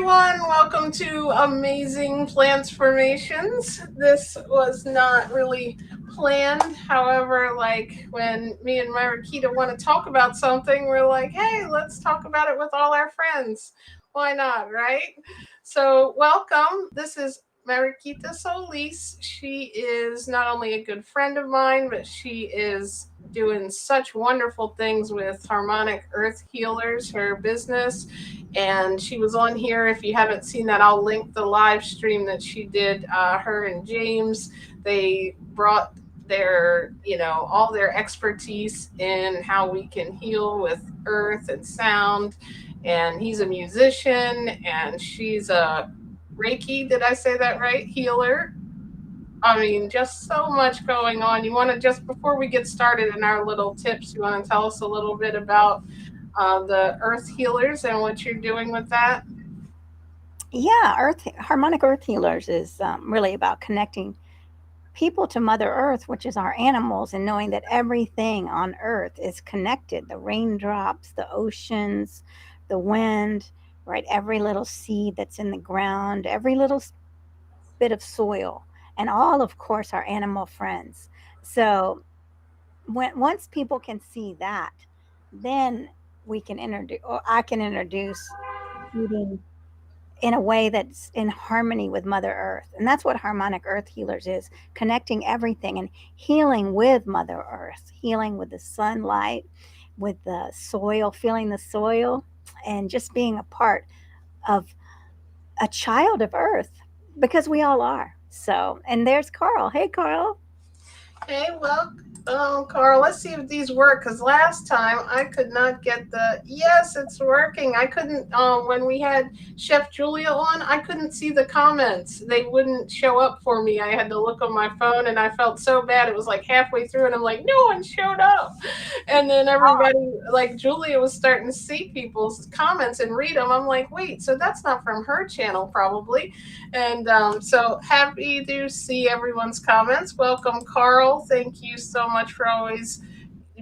everyone. Welcome to Amazing Transformations. This was not really planned. However, like when me and Mariquita want to talk about something, we're like, hey, let's talk about it with all our friends. Why not, right? So, welcome. This is Mariquita Solis. She is not only a good friend of mine, but she is doing such wonderful things with Harmonic Earth Healers, her business, and she was on here. If you haven't seen that, I'll link the live stream that she did. Her and James, they brought all their expertise in how we can heal with earth and sound. And he's a musician, and she's a Reiki. Did I say that right? Healer. I mean, just so much going on. You want to, just before we get started in our little tips, you want to tell us a little bit about the earth healers and what you're doing with that? Yeah, harmonic earth healers is really about connecting people to Mother Earth, which is our animals, and knowing that everything on Earth is connected: the raindrops, the oceans, the wind, right? Every little seed that's in the ground, every little bit of soil, and all, of course, our animal friends. So once people can see that, then we can introduce, or I can introduce eating in a way that's in harmony with Mother Earth. And that's what Harmonic Earth Healers is: connecting everything and healing with Mother Earth, healing with the sunlight, with the soil, feeling the soil, and just being a part of a child of Earth, because we all are. So, and there's Carl. Hey, Carl. Hey, well, Carl, let's see if these work. Because last time I could not get the. Yes, it's working. I couldn't. When we had Chef Julia on, I couldn't see the comments. They wouldn't show up for me. I had to look on my phone, and I felt so bad. It was like halfway through, and I'm like, no one showed up. And then everybody, like Julia, was starting to see people's comments and read them. I'm like, wait, so that's not from her channel, probably. And so happy to see everyone's comments. Welcome, Carl. Thank you so much for always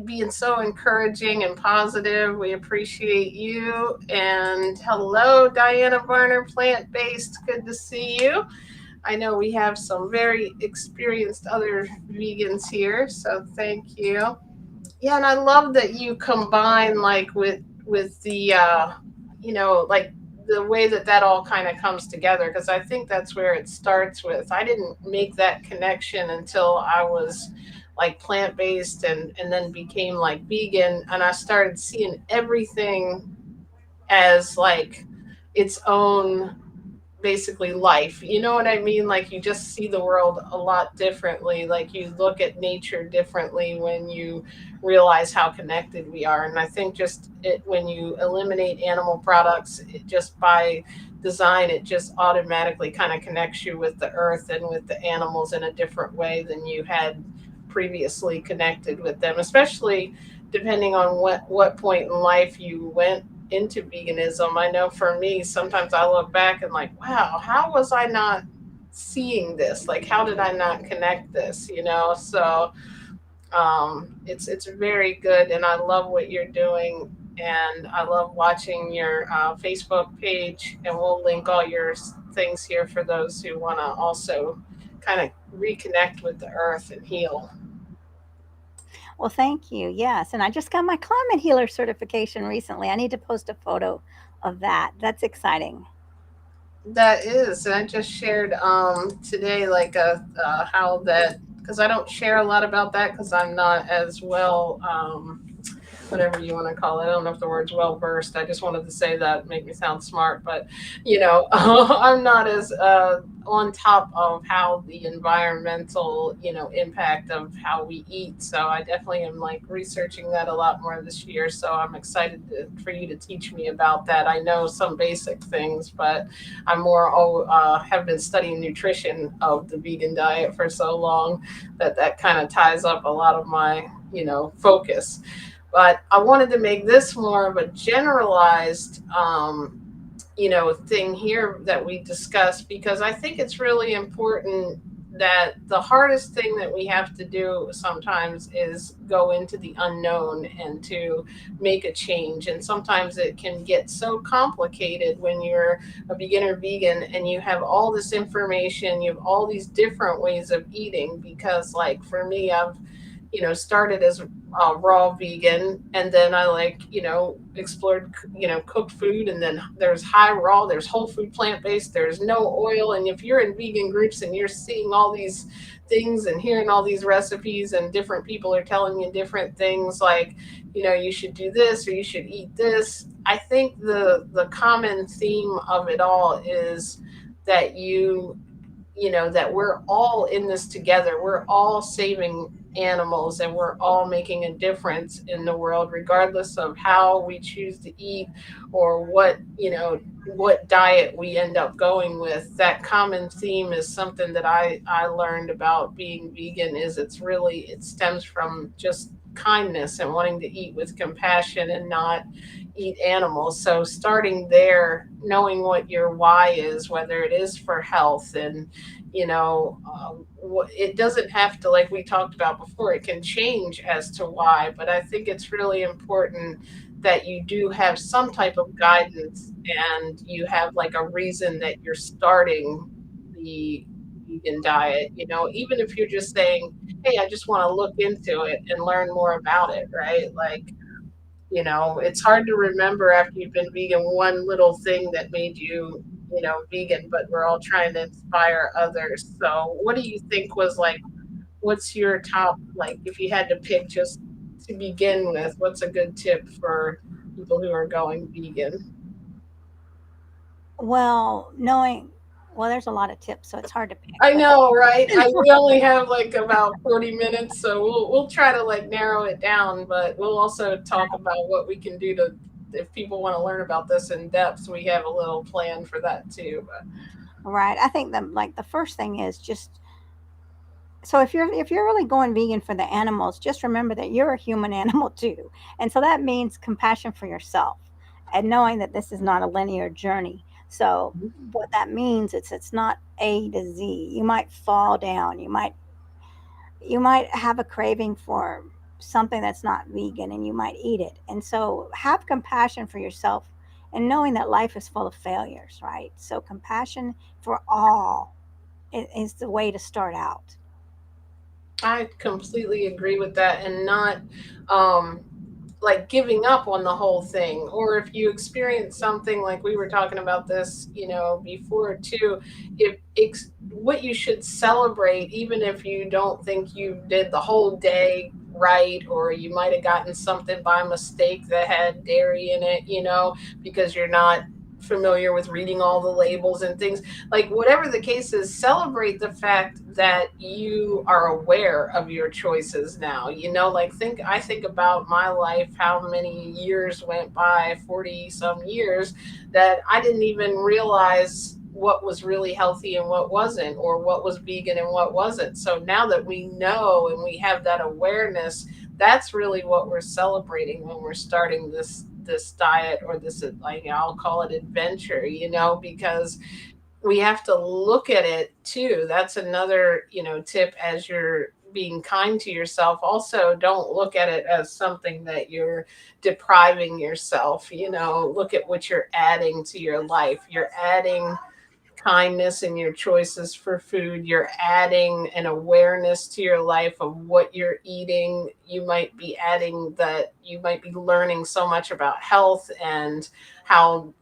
being so encouraging and positive. We appreciate you. And hello, Diana Varner, plant based. Good to see you. I know we have some very experienced other vegans here, so thank you. Yeah, and I love that you combine like with the like the way that that all kind of comes together, because I think that's where it starts with. I didn't make that connection until I was like plant-based and then became like vegan, and I started seeing everything as like its own basically life. You know what I mean? Like you just see the world a lot differently. Like you look at nature differently when you realize how connected we are. And I think just when you eliminate animal products, it just by design, it just automatically kind of connects you with the earth and with the animals in a different way than you had previously connected with them, especially depending on what point in life you went into veganism. I know for me, sometimes I look back and like, wow, how was I not seeing this? Like, how did I not connect this? So it's very good, and I love what you're doing, and I love watching your Facebook page, and we'll link all your things here for those who want to also kind of reconnect with the earth and heal. Well, thank you. Yes. And I just got my climate healer certification recently. I need to post a photo of that. That's exciting. That is, and I just shared today like how that, because I don't share a lot about that because I'm not as well whatever you want to call it. I don't know if the word's well versed. I just wanted to say that, make me sound smart, but I'm not as on top of how the environmental impact of how we eat. So I definitely am like researching that a lot more this year. So I'm excited for you to teach me about that. I know some basic things, but I'm more have been studying nutrition of the vegan diet for so long that that kind of ties up a lot of my focus. But I wanted to make this more of a generalized thing here that we discuss, because I think it's really important that the hardest thing that we have to do sometimes is go into the unknown and to make a change. And sometimes it can get so complicated when you're a beginner vegan and you have all this information, you have all these different ways of eating. Because, like, for me, I've started as raw vegan, and then I, like, explored cooked food, and then there's high raw, there's whole food, plant based, there's no oil. And if you're in vegan groups and you're seeing all these things and hearing all these recipes and different people are telling you different things, like, you should do this or you should eat this, I think the common theme of it all is that that we're all in this together. We're all saving animals, and we're all making a difference in the world, regardless of how we choose to eat or what diet we end up going with. That common theme is something that I learned about being vegan. Is it stems from just kindness and wanting to eat with compassion and not eat animals. So starting there, knowing what your why is, whether it is for health, and it doesn't have to, like we talked about before, it can change as to why. But I think it's really important that you do have some type of guidance, and you have like a reason that you're starting the vegan diet. Even if you're just saying, hey, I just want to look into it and learn more about it, right? Like, it's hard to remember after you've been vegan one little thing that made you, vegan, but we're all trying to inspire others. So, what do you think was like, what's your top, like, if you had to pick just to begin with, what's a good tip for people who are going vegan? Well, knowing, well, there's a lot of tips, so it's hard to pick, I but know, right? We only have like about 40 minutes, so we'll try to like narrow it down, but we'll also talk about what we can do to, if people want to learn about this in depth, we have a little plan for that too. But right, I think the first thing is just, so if you're really going vegan for the animals, just remember that you're a human animal too. And so that means compassion for yourself and knowing that this is not a linear journey. So what that means is it's not A to Z. You might fall down. You might have a craving for something that's not vegan and you might eat it. And so have compassion for yourself and knowing that life is full of failures, right? So compassion for all is the way to start out. I completely agree with that, and not um like giving up on the whole thing. Or if you experience something, like we were talking about this, before too, if what you should celebrate, even if you don't think you did the whole day right, or you might have gotten something by mistake that had dairy in it, because you're not familiar with reading all the labels and things. Like, whatever the case is, celebrate the fact that you are aware of your choices now. Like, I think about my life, how many years went by, 40 some years, that I didn't even realize what was really healthy and what wasn't, or what was vegan and what wasn't. So now that we know and we have that awareness, that's really what we're celebrating when we're starting this diet, or this, like, I'll call it adventure, because we have to look at it too. That's another, tip. As you're being kind to yourself, also don't look at it as something that you're depriving yourself. Look at what you're adding to your life. You're adding kindness in your choices for food. You're adding an awareness to your life of what you're eating. You might be adding that, you might be learning so much about health, and how,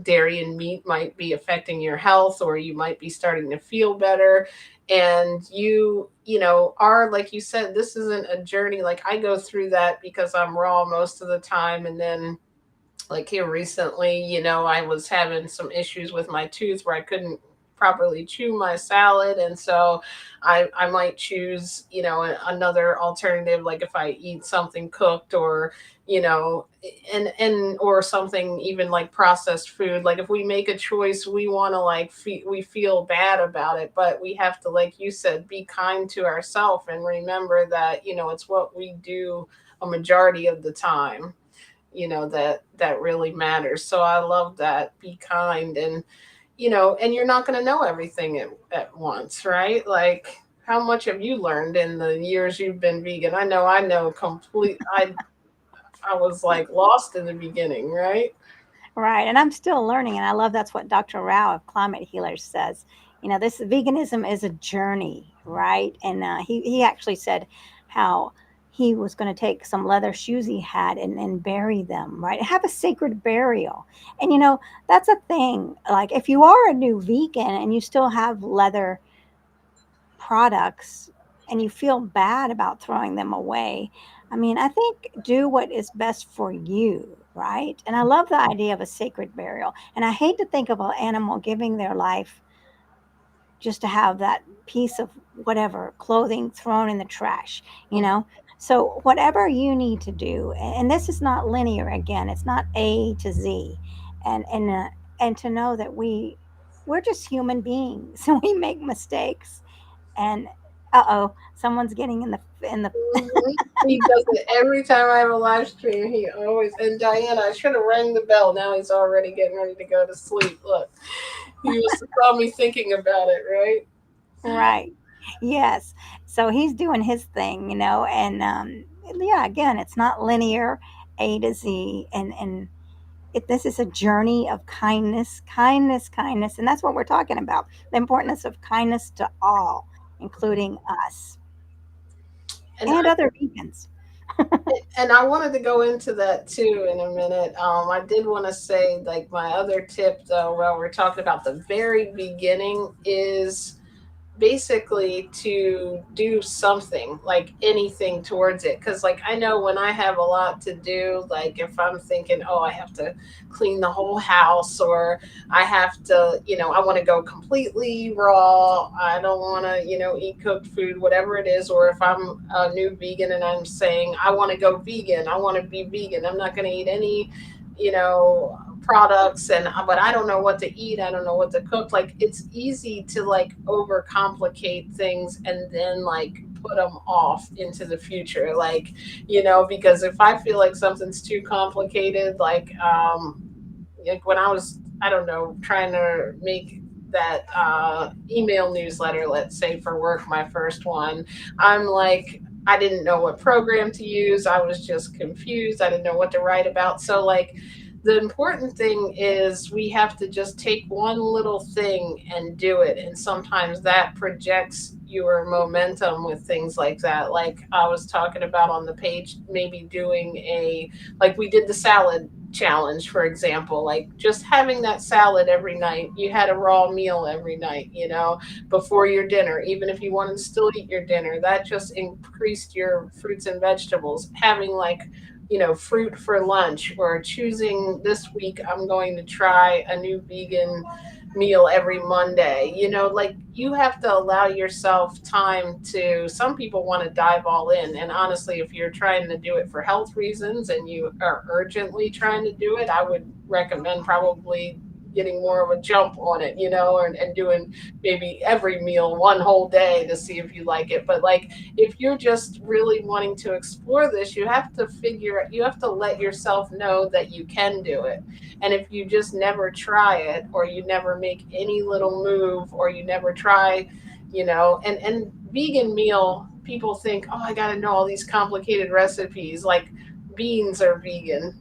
dairy and meat might be affecting your health, or you might be starting to feel better. And are, like you said, this isn't a journey. Like, I go through that because I'm raw most of the time. And then, like, here recently, I was having some issues with my tooth where I couldn't properly chew my salad. And so I might choose, another alternative, like if I eat something cooked, or, you know, and or something even like processed food. Like, if we make a choice, we want to, like, we feel bad about it, but we have to, like you said, be kind to ourselves and remember that, it's what we do a majority of the time, that really matters. So I love that. Be kind. And and you're not going to know everything at once, right? Like, how much have you learned in the years you've been vegan? I know complete. I was like lost in the beginning, right? Right. And I'm still learning. And I love that's what Dr. Rao of Climate Healers says. This veganism is a journey, right? And he actually said how he was going to take some leather shoes he had and bury them, right? Have a sacred burial. And, that's a thing. Like, if you are a new vegan and you still have leather products and you feel bad about throwing them away, I mean, I think do what is best for you, right? And I love the idea of a sacred burial. And I hate to think of an animal giving their life just to have that piece of whatever clothing thrown in the trash, you Mm. know? So, whatever you need to do, and this is not linear again, it's not A to Z. And to know that we're just human beings and we make mistakes. And uh-oh, someone's getting in the Mhm. He does it every time I have a live stream. He always, and Diana, I should have rang the bell. Now he's already getting ready to go to sleep. Look, he was saw me thinking about it, right? right. Yes. So he's doing his thing, and yeah, again, it's not linear A to Z, and this is a journey of kindness, kindness, kindness, and that's what we're talking about. The importance of kindness to all, including us And and other vegans. I wanted to go into that too in a minute. I did want to say, like, my other tip, though, while we're talking about the very beginning, is basically to do something, like anything towards it, because like I know when I have a lot to do, like if I'm thinking, oh, I have to clean the whole house, or I have to, I want to go completely raw, I don't want to, eat cooked food, whatever it is, or if I'm a new vegan and I'm saying I want to go vegan, I want to be vegan, I'm not going to eat any, products, and but I don't know what to eat, I don't know what to cook. Like, it's easy to like overcomplicate things and then like put them off into the future, like, because if I feel like something's too complicated, like when I was, I don't know, trying to make that email newsletter, let's say for work, my first one, I'm like, I didn't know what program to use, I was just confused, I didn't know what to write about. So like, the important thing is we have to just take one little thing and do it, and sometimes that projects your momentum with things like that. Like I was talking about on the page, maybe doing a, like we did the salad challenge, for example, like just having that salad every night, you had a raw meal every night, before your dinner, even if you wanted to still eat your dinner, that just increased your fruits and vegetables. Having like, fruit for lunch, or choosing this week I'm going to try a new vegan meal every Monday. Like, you have to allow yourself time to, some people want to dive all in. And honestly, if you're trying to do it for health reasons and you are urgently trying to do it, I would recommend probably getting more of a jump on it, and doing maybe every meal one whole day to see if you like it. But like, if you're just really wanting to explore this, you have to let yourself know that you can do it. And if you just never try it, or you never make any little move, or you never try, and vegan meal, people think, oh, I got to know all these complicated recipes. Like, beans are vegan,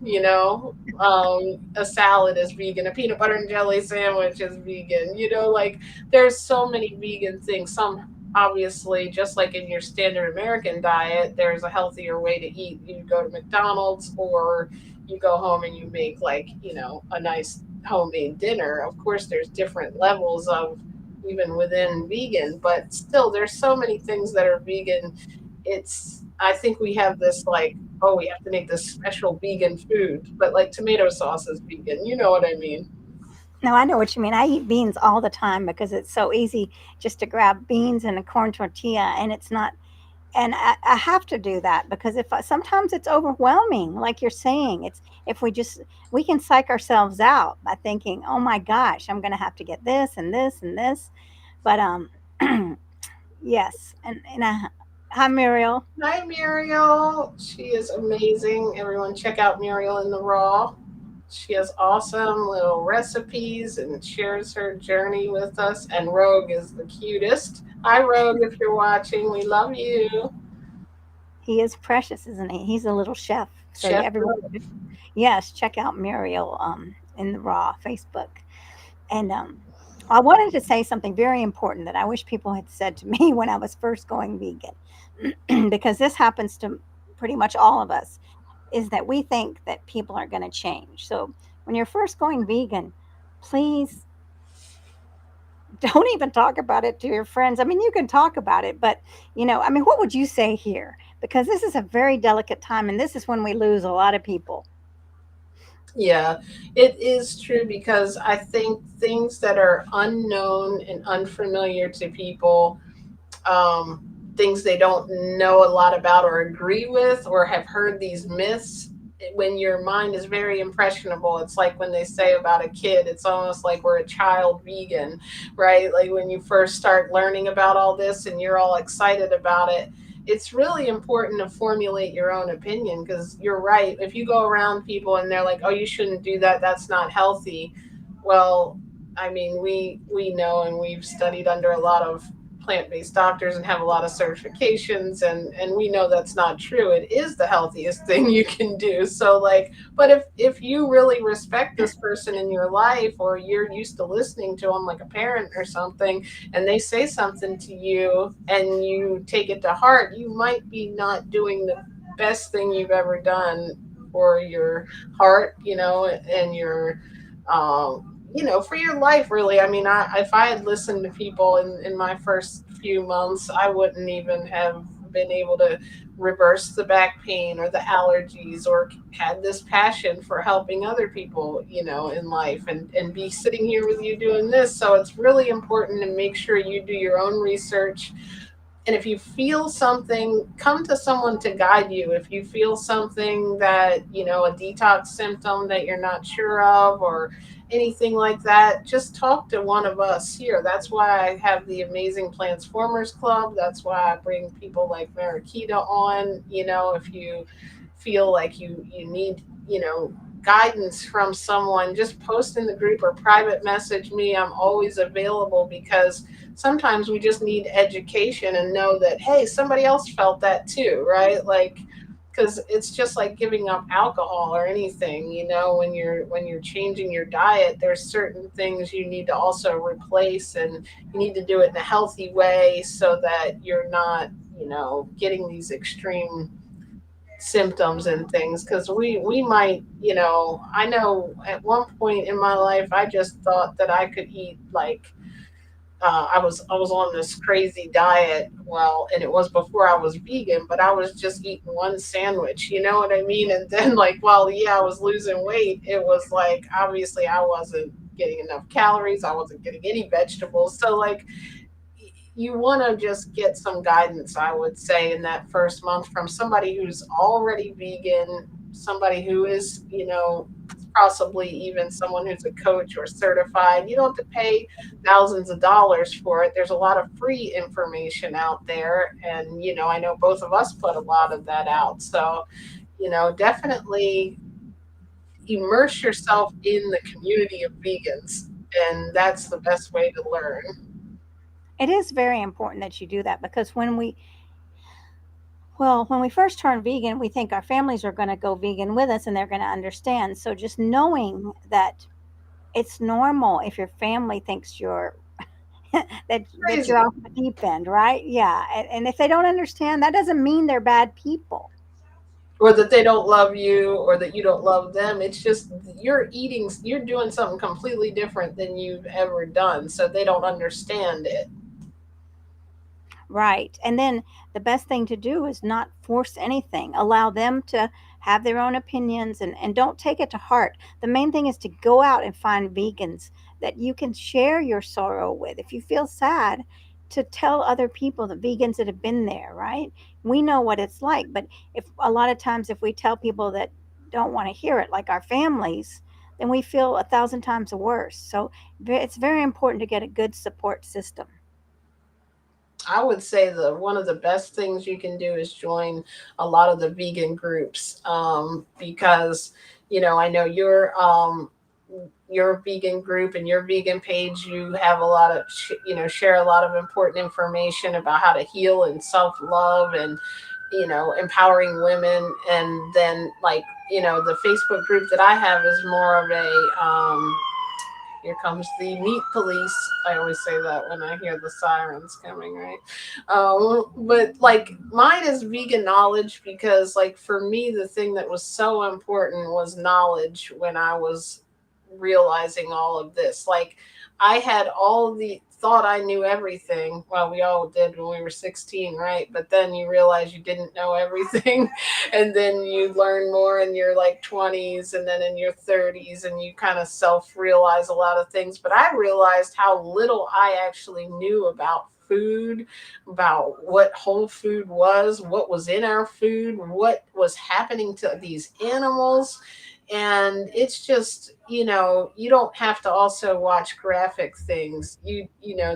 a salad is vegan, a peanut butter and jelly sandwich is vegan, like, there's so many vegan things. Some, obviously, just like in your standard American diet, there's a healthier way to eat. You go to McDonald's, or you go home and you make, like, a nice homemade dinner. Of course, there's different levels of, even within vegan, but still there's so many things that are vegan. It's, I think we have this like, oh, we have to make this special vegan food, but like tomato sauce is vegan, you know what I mean? No, I know what you mean. I eat beans all the time because it's so easy just to grab beans and a corn tortilla, and it's not. And I have to do that because if sometimes it's overwhelming, like you're saying, it's if we can psych ourselves out by thinking, oh my gosh, I'm going to have to get this and this and this. But yes, and hi Muriel. Hi, Muriel. She is amazing. Everyone, check out Muriel in the Raw. She has awesome little recipes and shares her journey with us. And Rogue is the cutest. Hi, Rogue, if you're watching, we love you. He is precious, isn't he? He's a little chef. So Chef everyone, Rogue. yes, check out Muriel in the Raw Facebook. And I wanted to say something very important that I wish people had said to me when I was first going vegan, because this happens to pretty much all of us, is that we think that people are going to change. So when you're first going vegan, please don't even talk about it to your friends. I mean, you can talk about it, but I mean, what would you say here? Because this is a very delicate time, and this is when we lose a lot of people. Yeah, it is true because I think things that are unknown and unfamiliar to people, um, things they don't know a lot about or agree with or have heard these myths, when your mind is very impressionable, it's like when they say about a kid, it's almost like we're a child vegan, right? Like when you first start learning about all this and you're all excited about it, it's really important to formulate your own opinion, because you're right. If you go around people and they're like, oh, you shouldn't do that, that's not healthy. Well, I mean, we know, and we've studied under a lot of plant-based doctors and have a lot of certifications, and we know that's not true. It is the healthiest thing you can do. So like, but if you really respect this person in your life, or you're used to listening to them like a parent or something, and they say something to you and you take it to heart, you might be not doing the best thing you've ever done for your heart, and your for your life, really. I mean, if I had listened to people in my first few months, I wouldn't even have been able to reverse the back pain or the allergies, or had this passion for helping other people, in life, and be sitting here with you doing this. So it's really important to make sure you do your own research. And if you feel something, come to someone to guide you. If you feel something that, a detox symptom that you're not sure of, or anything like that, just talk to one of us here. That's why I have the Amazing Transformers Club. That's why I bring people like Mariquita on. If you feel like you need, guidance from someone, just post in the group or private message me. I'm always available, because sometimes we just need education and know that, hey, somebody else felt that too, right? Like, because it's just like giving up alcohol or anything, when you're changing your diet, there's certain things you need to also replace, and you need to do it in a healthy way so that you're not, getting these extreme symptoms and things. Because we might, I know at one point in my life I just thought that I could eat like, I was on this crazy diet. Well, and it was before I was vegan, but I was just eating one sandwich. You know what I mean? And then like, while yeah, I was losing weight, it was like obviously I wasn't getting enough calories. I wasn't getting any vegetables. So like, you want to just get some guidance, I would say, in that first month from somebody who's already vegan, somebody who is, possibly even someone who's a coach or certified. You don't have to pay thousands of dollars for it. There's a lot of free information out there. And, I know both of us put a lot of that out. So, definitely immerse yourself in the community of vegans. And that's the best way to learn. It is very important that you do that, because when we first turn vegan, we think our families are going to go vegan with us and they're going to understand. So just knowing that it's normal if your family thinks you're that you're Crazy. off the deep end, right? Yeah, and if they don't understand, that doesn't mean they're bad people. Or that they don't love you, or that you don't love them. It's just you're doing something completely different than you've ever done. So they don't understand it. Right. And then the best thing to do is not force anything. Allow them to have their own opinions, and don't take it to heart. The main thing is to go out and find vegans that you can share your sorrow with. If you feel sad, to tell other people, the vegans that have been there, right? We know what it's like. But if a lot of times, if we tell people that don't want to hear it, like our families, then we feel a thousand times worse. So it's very important to get a good support system. I would say the one of the best things you can do is join a lot of the vegan groups, because I know your vegan group and your vegan page. You have a lot of share a lot of important information about how to heal and self love, and empowering women. And then, like, the Facebook group that I have is more of a here comes the meat police. I always say that when I hear the sirens coming, right? But like mine is vegan knowledge, because, like, for me, the thing that was so important was knowledge when I was realizing all of this. Like, I had all the thought I knew everything. Well, we all did when we were 16, right? But then you realize you didn't know everything. And then you learn more in your like 20s and then in your 30s, and you kind of self realize a lot of things. But I realized how little I actually knew about food, about what whole food was, what was in our food, what was happening to these animals. And it's just, you don't have to also watch graphic things.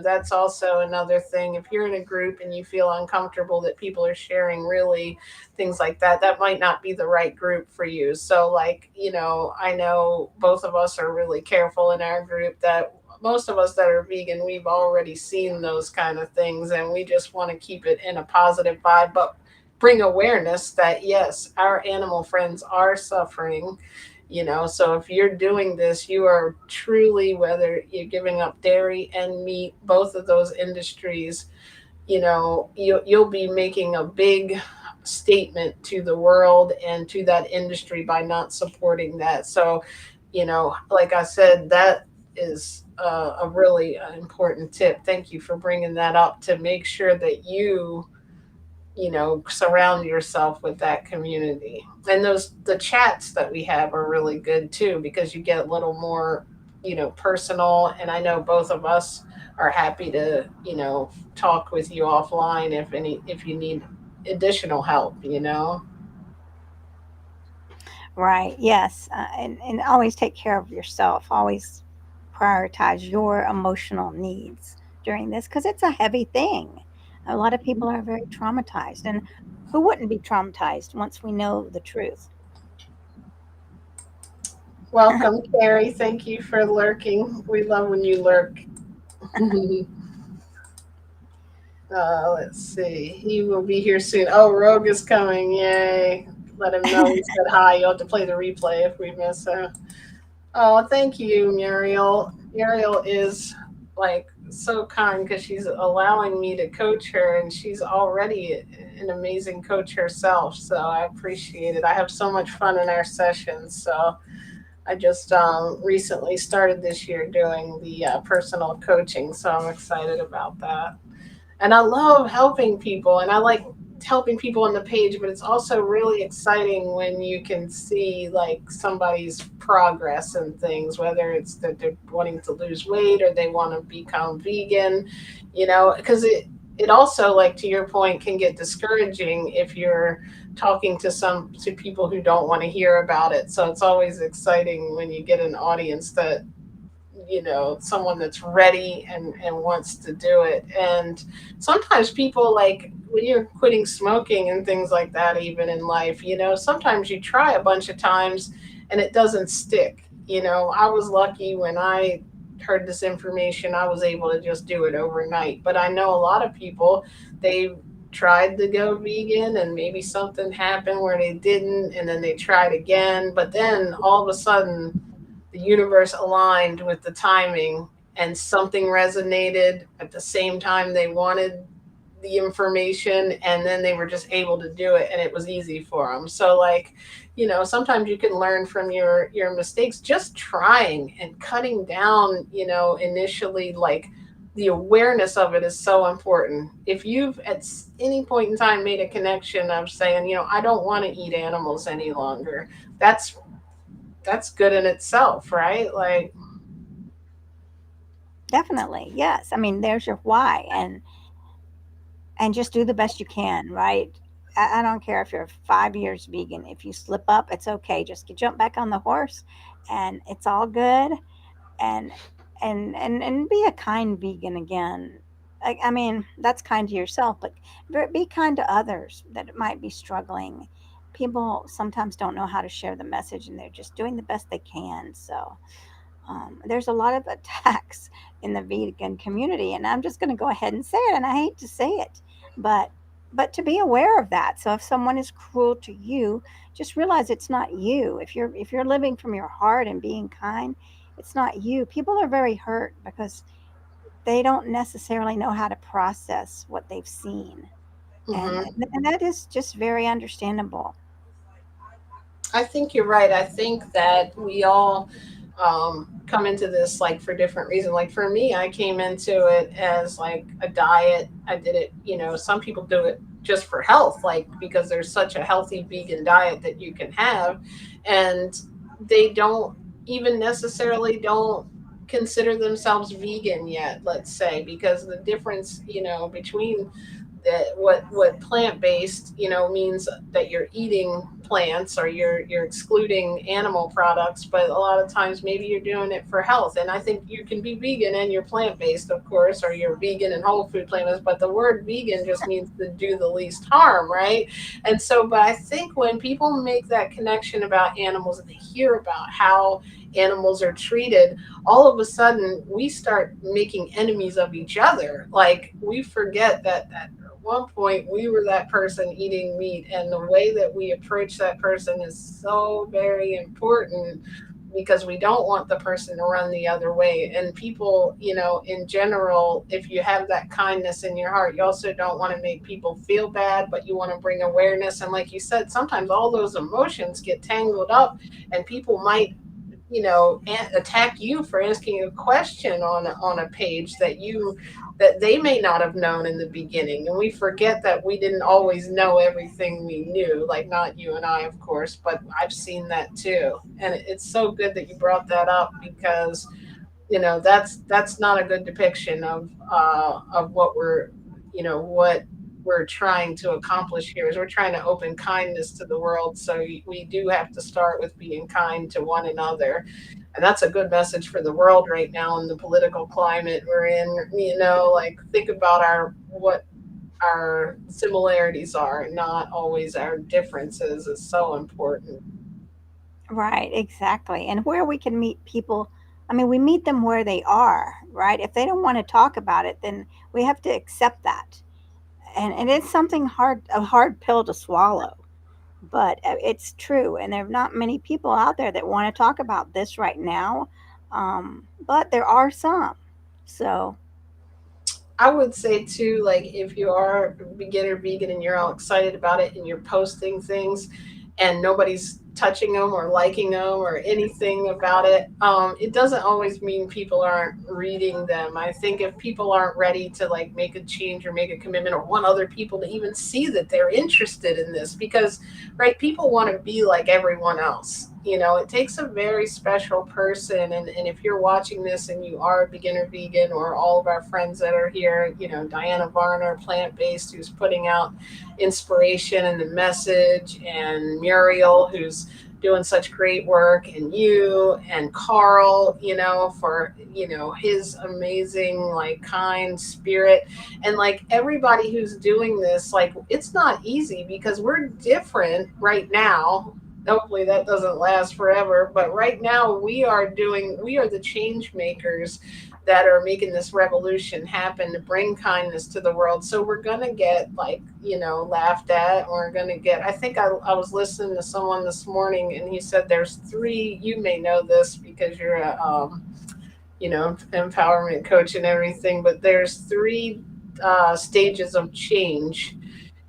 That's also another thing. If you're in a group and you feel uncomfortable that people are sharing really things like that, that might not be the right group for you. So, like, I know both of us are really careful in our group that most of us that are vegan, we've already seen those kind of things, and we just want to keep it in a positive vibe, but bring awareness that yes, our animal friends are suffering. So if you're doing this, you are truly, whether you're giving up dairy and meat, both of those industries, you'll be making a big statement to the world and to that industry by not supporting that. So, like I said, that is a really important tip. Thank you for bringing that up, to make sure that you surround yourself with that community. And the chats that we have are really good too, because you get a little more personal. And I know both of us are happy to talk with you offline if you need additional help. Right. Yes. And always take care of yourself. Always prioritize your emotional needs during this because it's a heavy thing. A lot of people are very traumatized. And who wouldn't be traumatized once we know the truth? Welcome, Carrie. Thank you for lurking. We love when you lurk. Let's see. He will be here soon. Oh, Rogue is coming. Yay. Let him know we said hi. You'll have to play the replay if we miss him. Oh, thank you, Muriel. Muriel is like so kind because she's allowing me to coach her, and she's already an amazing coach herself. So I appreciate it. I have so much fun in our sessions. So I just recently started this year doing the personal coaching. So I'm excited about that. And I love helping people, and I like helping people on the page, but it's also really exciting when you can see like somebody's progress and things, whether it's that they're wanting to lose weight or they want to become vegan, because it also, like, to your point, can get discouraging if you're talking to people who don't want to hear about it. So it's always exciting when you get an audience that someone that's ready and wants to do it. And sometimes people, like when you're quitting smoking and things like that, even in life, sometimes you try a bunch of times and it doesn't stick. I was lucky when I heard this information, I was able to just do it overnight. But I know a lot of people, they tried to go vegan and maybe something happened where they didn't, and then they tried again, but then all of a sudden the universe aligned with the timing, and something resonated at the same time they wanted the information, and then they were just able to do it, and it was easy for them. So, like, sometimes you can learn from your mistakes, just trying and cutting down, initially. Like, the awareness of it is so important. If you've at any point in time made a connection of saying, I don't want to eat animals any longer, that's good in itself, right? Like, Definitely. Yes. I mean, there's your why. And just do the best you can, right? I don't care if you're 5 years vegan. If you slip up, it's okay. Just jump back on the horse, and it's all good. And and be a kind vegan again. I mean, that's kind to yourself, but be kind to others that might be struggling. People sometimes don't know how to share the message and they're just doing the best they can. So, there's a lot of attacks in the vegan community, and I'm just going to go ahead and say it. And I hate to say it, but to be aware of that. So if someone is cruel to you, just realize it's not you. If you're living from your heart and being kind, it's not you. People are very hurt because they don't necessarily know how to process what they've seen, and Hmm. and that is just very understandable. I think you're right. I think that we all come into this like for different reasons. Like for me, I came into it as like a diet. I did it, some people do it just for health, like because there's such a healthy vegan diet that you can have. And they even necessarily don't consider themselves vegan yet, let's say, because the difference, between that what plant based means that you're eating plants or you're excluding animal products, but a lot of times maybe you're doing it for health. And I think you can be vegan and you're plant based, of course, or you're vegan and whole food plant based, but the word vegan just means to do the least harm, right? And so, but I think when people make that connection about animals and they hear about how animals are treated, all of a sudden we start making enemies of each other. Like we forget that at one point we were that person eating meat, and the way that we approach that person is so very important because we don't want the person to run the other way. And people, in general, if you have that kindness in your heart, you also don't want to make people feel bad, but you want to bring awareness. And like you said, sometimes all those emotions get tangled up, and people might attack you for asking a question on a page that they may not have known in the beginning. And we forget that we didn't always know everything we knew, like not you and I, of course, but I've seen that too. And it's so good that you brought that up because that's not a good depiction of what we're trying to accomplish here. Is we're trying to open kindness to the world, so we do have to start with being kind to one another. And that's a good message for the world right now in the political climate we're in. Like think about what our similarities are, not always our differences, is so important. Right, exactly. And where we can meet people, I mean, we meet them where they are, right? If they don't want to talk about it, then we have to accept that. And it's something hard, a hard pill to swallow, but it's true. And there are not many people out there that want to talk about this right now, but there are some. So, I would say too, like if you are a beginner vegan and you're all excited about it and you're posting things and nobody's touching them or liking them or anything about it, it doesn't always mean people aren't reading them. I think if people aren't ready to like make a change or make a commitment or want other people to even see that they're interested in this, because right, people want to be like everyone else. It takes a very special person. And if you're watching this and you are a beginner vegan, or all of our friends that are here, Diana Varner, plant based, who's putting out inspiration and the message, and Muriel, who's doing such great work, and you and Carl, for his amazing like kind spirit, and like everybody who's doing this. Like it's not easy because we're different right now. Hopefully that doesn't last forever, but right now we are the change makers that are making this revolution happen to bring kindness to the world. So we're going to get like, laughed at. We're going to get, I think I was listening to someone this morning and he said there's three, you may know this because you're a, empowerment coach and everything, but there's three stages of change.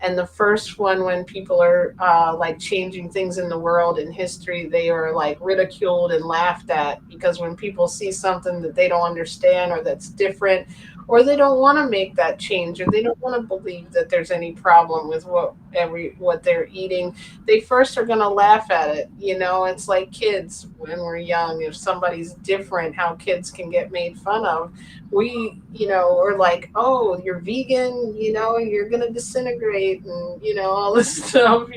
And the first one, when people are like changing things in the world in history, they are like ridiculed and laughed at, because when people see something that they don't understand or that's different, or they don't want to make that change, or they don't want to believe that there's any problem with what they're eating, they first are going to laugh at it. It's like kids when we're young. If somebody's different, how kids can get made fun of. We, we're like, oh, you're vegan, you're gonna disintegrate, and all this stuff.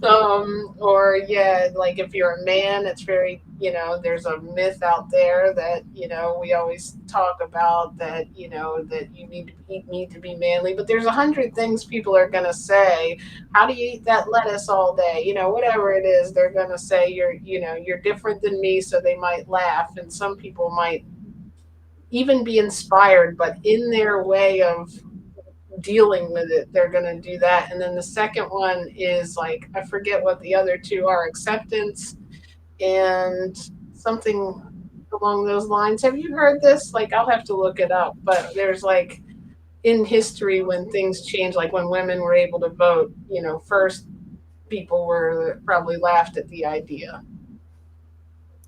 Or yeah, like if you're a man, it's very, there's a myth out there that, we always talk about that, that you need to be manly, but there's 100 things people are going to say. How do you eat that lettuce all day? Whatever it is, they're going to say you're different than me, so they might laugh, and some people might even be inspired, but in their way of dealing with it, they're going to do that. And then the second one is like, I forget what the other two are: acceptance and something along those lines. Have you heard this? Like, I'll have to look it up, but there's like in history when things change, like when women were able to vote, first people were probably laughed at the idea.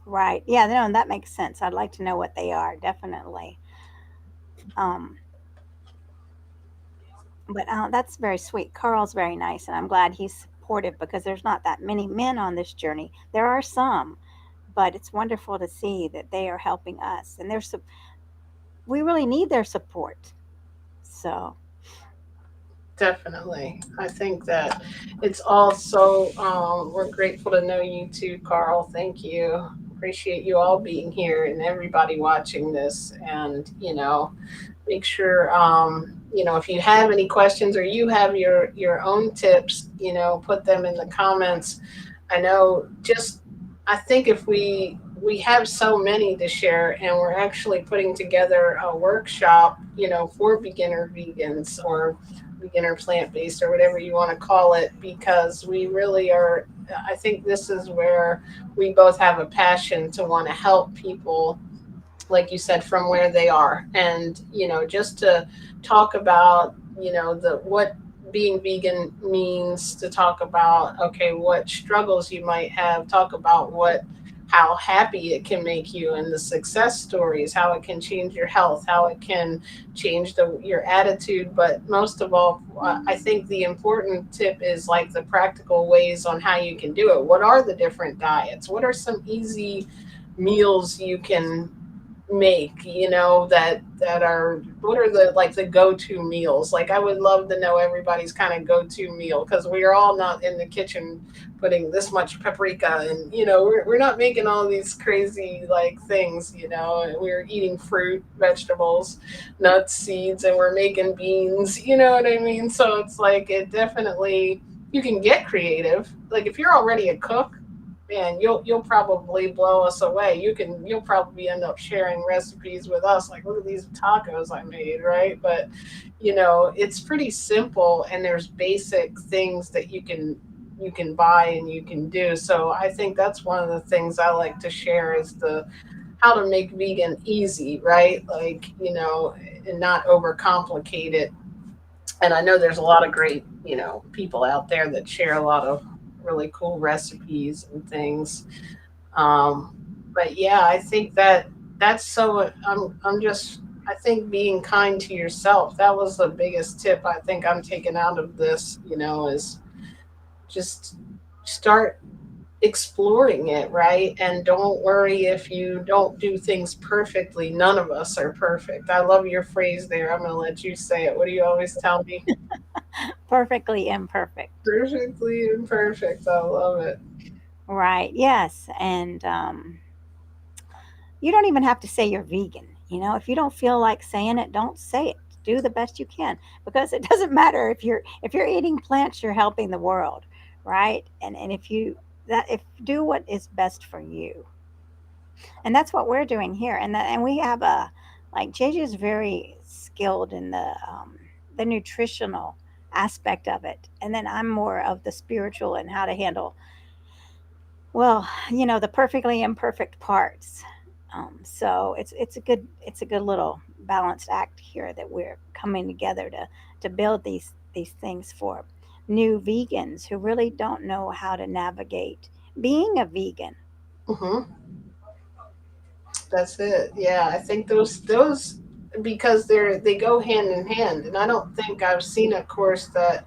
Right. Yeah, no, that makes sense. I'd like to know what they are, definitely. Um, but that's very sweet. Carl's very nice, and I'm glad he's supportive because there's not that many men on this journey. There are some, but it's wonderful to see that they are helping us, and we really need their support. So, Definitely. I think that it's also, we're grateful to know you too, Carl. Thank you. Appreciate you all being here and everybody watching this. And, make sure, if you have any questions or you have your own tips, put them in the comments. I know just, I think if we have so many to share, and we're actually putting together a workshop, for beginner vegans or beginner plant based or whatever you want to call it, because we really are. I think this is where we both have a passion to want to help people, like you said, from where they are, and just to talk about the what being vegan means, to talk about, okay, what struggles you might have, talk about what how happy it can make you, and the success stories, how it can change your health, how it can change your attitude. But most of all, I think the important tip is like the practical ways on how you can do it. What are the different diets? What are some easy meals you can make, that are, what are the, like, the go-to meals? Like, I would love to know everybody's kind of go-to meal, because we are all not in the kitchen putting this much paprika, and we're not making all these crazy like things. We're eating fruit, vegetables, nuts, seeds, and we're making beans, you know what I mean? So it's like, it definitely, you can get creative. Like, if you're already a cook, man, you'll probably blow us away. You'll probably end up sharing recipes with us. Like, look at these tacos I made, right? But it's pretty simple, and there's basic things that you can buy and you can do. So I think that's one of the things I like to share, is the how to make vegan easy, right? Like, and not overcomplicate it. And I know there's a lot of great, people out there that share a lot of really cool recipes and things. Um, but yeah, I think that's so. I'm just. I think being kind to yourself. That was the biggest tip I think I'm taking out of this. Is just start exploring it, right? And don't worry if you don't do things perfectly. None of us are perfect. I love your phrase there. I'm gonna let you say it. What do you always tell me? perfectly imperfect. Perfectly imperfect. I love it. Right. Yes. And you don't even have to say you're vegan. If you don't feel like saying it, don't say it. Do the best you can, because it doesn't matter if you're eating plants, you're helping the world, right? And if do what is best for you, and that's what we're doing here. And we have a like JJ is very skilled in the nutritional aspect of it, and then I'm more of the spiritual and how to handle, well, the perfectly imperfect parts. So it's a good little balanced act here that we're coming together to build these things for new vegans who really don't know how to navigate being a vegan. Hmm. That's it. Yeah, I think those because they go hand in hand, and I don't think I've seen a course that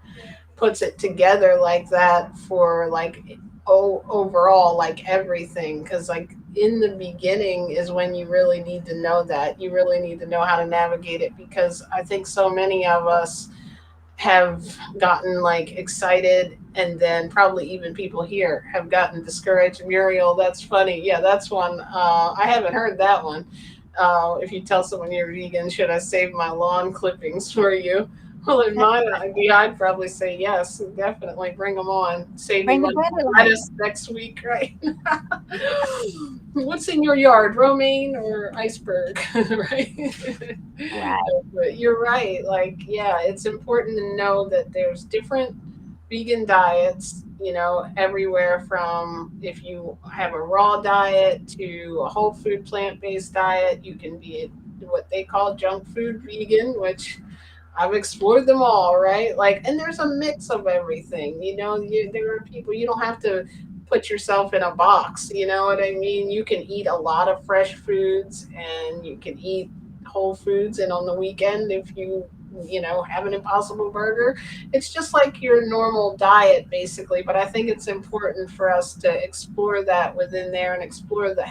puts it together like that for like, overall, like everything. Because like in the beginning is when you really need to know that, you really need to know how to navigate it, because I think so many of us have gotten like excited, and then probably even people here have gotten discouraged. Muriel, that's funny. Yeah, that's one. I haven't heard that one. If you tell someone you're vegan, should I save my lawn clippings for you? Well, in my idea, I'd probably say yes, definitely bring them on. Save you Bring the money on dandelions. lettuce next week, right? What's in your yard, romaine or iceberg, right? Right. But you're right. Like, yeah, it's important to know that there's different vegan diets, everywhere from if you have a raw diet to a whole food plant based diet. You can be what they call junk food vegan, which I've explored them all, right? Like, and there's a mix of everything. There are people, you don't have to put yourself in a box. You know what I mean? You can eat a lot of fresh foods, and you can eat whole foods. And on the weekend, if you have an impossible burger, it's just like your normal diet, basically. But I think it's important for us to explore that within there and explore the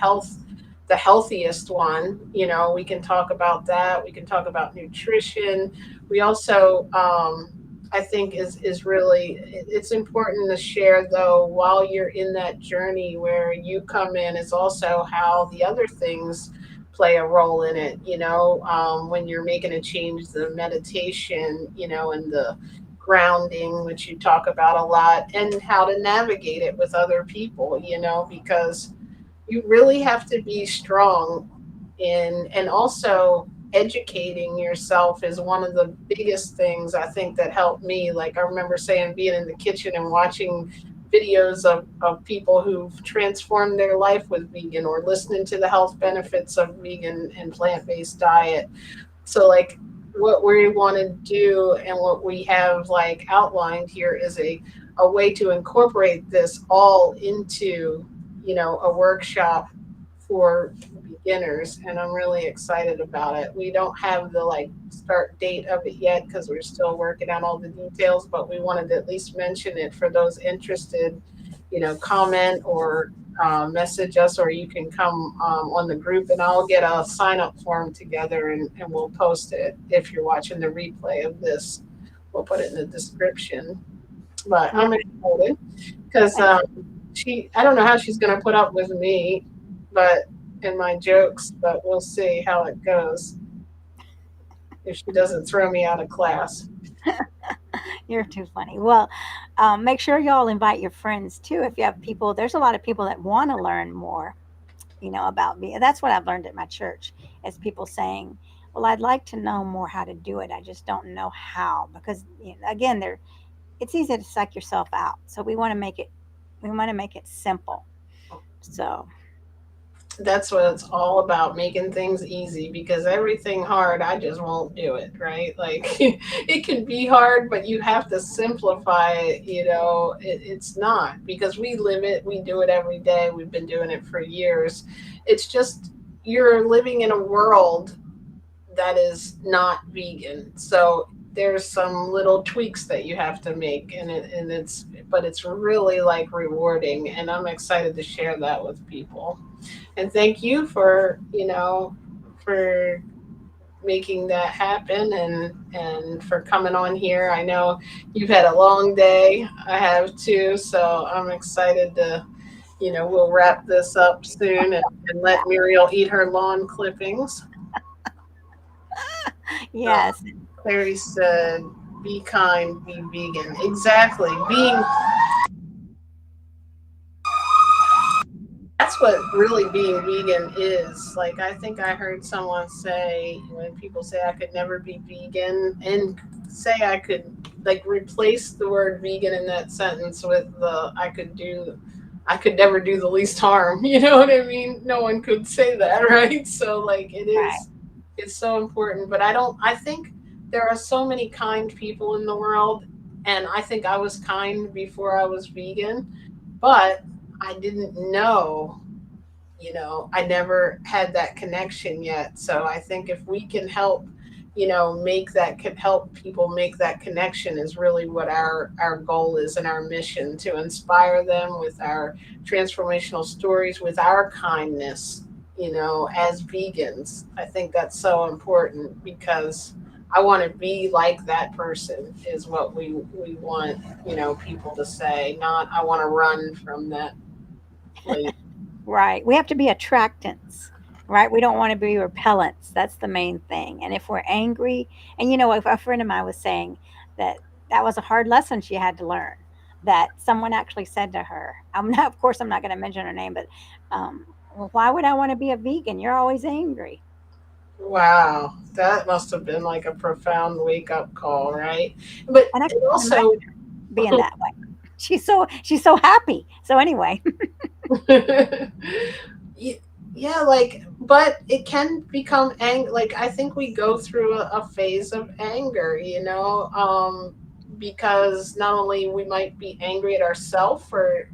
healthiest one. We can talk about that. We can talk about nutrition. We also, I think, is really, it's important to share, though, while you're in that journey where you come in, is also how the other things play a role in it. When you're making a change, the meditation, and the grounding, which you talk about a lot, and how to navigate it with other people, because you really have to be strong in, and also educating yourself is one of the biggest things I think that helped me. Like, I remember saying, being in the kitchen and watching videos of people who've transformed their life with vegan, or listening to the health benefits of vegan and plant-based diet. So, like, what we want to do and what we have like outlined here is a way to incorporate this all into, a workshop for beginners. And I'm really excited about it. We don't have the like start date of it yet because we're still working out all the details, but we wanted to at least mention it for those interested. Comment or message us, or you can come on the group, and I'll get a sign up form together, and we'll post it. If you're watching the replay of this, we'll put it in the description. But I'm Right. excited because Thanks. I don't know how she's going to put up with me, but in my jokes, but we'll see how it goes if she doesn't throw me out of class. You're too funny. Well, make sure y'all invite your friends too. If you have people, there's a lot of people that want to learn more, about me. That's what I've learned at my church, is people saying, "Well, I'd like to know more how to do it. I just don't know how." Because again, it's easy to psych yourself out. So we want to make it simple. So That's what it's all about, making things easy, because everything hard, I just won't do it, right? Like, it can be hard, but you have to simplify it. It's not, because we live it, we do it every day, we've been doing it for years. It's just, you're living in a world that is not vegan. So there's some little tweaks that you have to make, but it's really like rewarding, and I'm excited to share that with people. And thank you for making that happen, and for coming on here. I know you've had a long day. I have too, so I'm excited to, we'll wrap this up soon, and yeah, let Muriel eat her lawn clippings. Uh, yes, Clary said, "Be kind, be vegan." Exactly. That's what really being vegan is. Like, I think I heard someone say, when people say I could never be vegan, and say I could, like, replace the word vegan in that sentence with the I could never do the least harm. You know what I mean? No one could say that, right? So, like, right, it's so important. But I think there are so many kind people in the world, and I think I was kind before I was vegan, but I didn't know, I never had that connection yet. So I think if we can help, could help people make that connection, is really what our goal is, and our mission, to inspire them with our transformational stories, with our kindness, as vegans. I think that's so important, because I want to be like that person is what we want, people to say, not I want to run from that place. Right. We have to be attractants, right? We don't want to be repellents. That's the main thing. And if we're angry, and if a friend of mine was saying that that was a hard lesson she had to learn, that someone actually said to her, I'm not, of course, I'm not going to mention her name, but, well, why would I want to be a vegan? You're always angry. Wow, that must have been like a profound wake up call, right? But And I it couldn't imagine also, being that way. She's so happy. So anyway, Y- yeah, like, but it can become like I think we go through a phase of anger, because not only we might be angry at ourselves for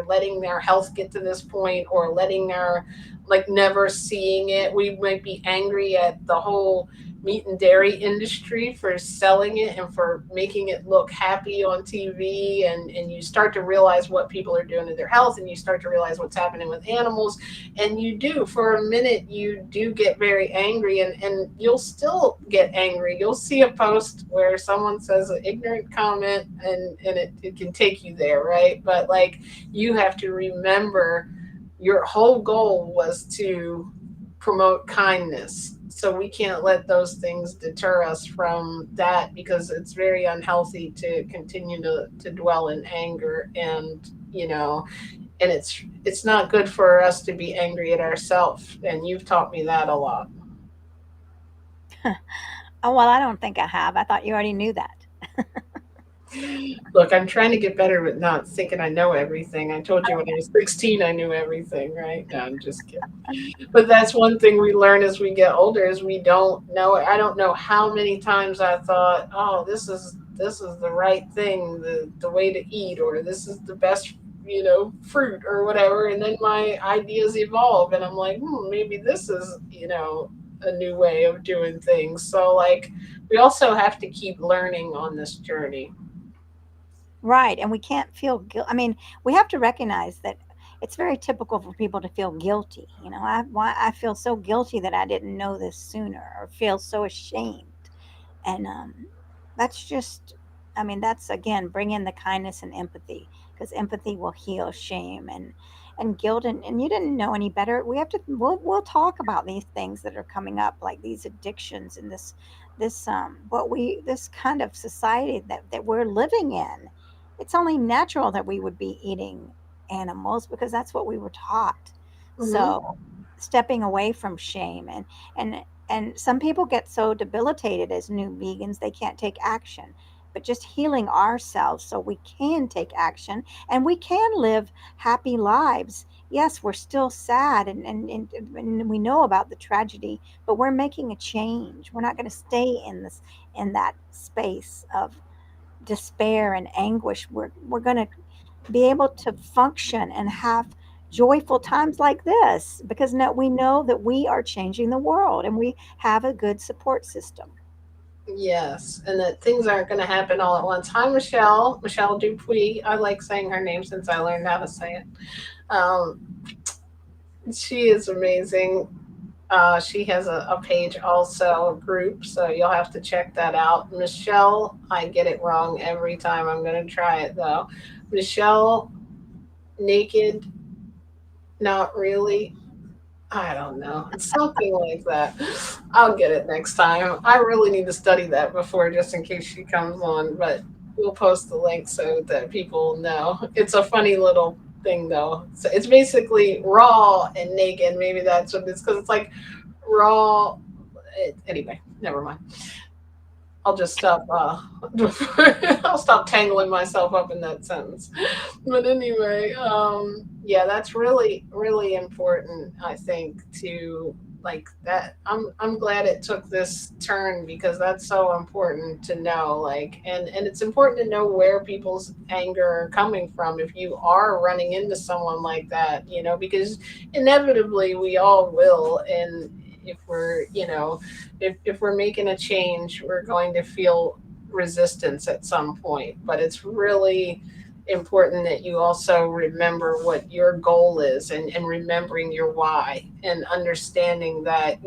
letting our health get to this point, or letting our, like, never seeing it. We might be angry at the whole meat and dairy industry for selling it and for making it look happy on TV, and you start to realize what people are doing to their health, and you start to realize what's happening with animals. And you do, for a minute, you do get very angry, and you'll still get angry. You'll see a post where someone says an ignorant comment, and it can take you there, right? But like, you have to remember your whole goal was to promote kindness. So we can't let those things deter us from that, because it's very unhealthy to continue to dwell in anger. And it's not good for us to be angry at ourselves. And you've taught me that a lot. oh, well, I don't think I have. I thought you already knew that. Look, I'm trying to get better with not thinking I know everything. I told you when I was 16 I knew everything, right? No, I'm just kidding. But that's one thing we learn as we get older, is we don't know. I don't know how many times I thought, oh, this is the right thing, the way to eat, or this is the best, fruit or whatever. And then my ideas evolve, and I'm like, maybe this is, a new way of doing things. So, like, we also have to keep learning on this journey. Right, and we can't feel guilt. I mean, we have to recognize that it's very typical for people to feel guilty. I feel so guilty that I didn't know this sooner, or feel so ashamed. And that's just, I mean, that's again bring in the kindness and empathy, because empathy will heal shame and guilt. And you didn't know any better. We'll talk about these things that are coming up, like these addictions and this kind of society that we're living in. It's only natural that we would be eating animals because that's what we were taught. Hmm. So stepping away from shame, and and some people get so debilitated as new vegans they can't take action, but just healing ourselves so we can take action and we can live happy lives. Yes, we're still sad, and we know about the tragedy, but we're making a change. We're not going to stay in that space of despair and anguish. We're going to be able to function and have joyful times like this because now we know that we are changing the world and we have a good support system. Yes, and that things aren't going to happen all at once. Hi, Michelle. Michelle Dupuy. I like saying her name since I learned how to say it. Um, she is amazing. She has a page also, a group, so you'll have to check that out. Michelle, I get it wrong every time. I'm going to try it though. Michelle, naked, not really. I don't know. It's something like that. I'll get it next time. I really need to study that before, just in case she comes on, but we'll post the link so that people know. It's a funny little thing, though. So it's basically raw and naked. Maybe that's what it's, because it's like raw. Anyway, never mind. I'll just stop. I'll stop tangling myself up in that sentence. But anyway, yeah, that's really, really important. I think, to, like, that. I'm glad it took this turn, because that's so important to know. Like, and it's important to know where people's anger are coming from if you are running into someone like that. Because inevitably we all will, and if we're, if we're making a change, we're going to feel resistance at some point. But it's really important that you also remember what your goal is, and remembering your why, and understanding that,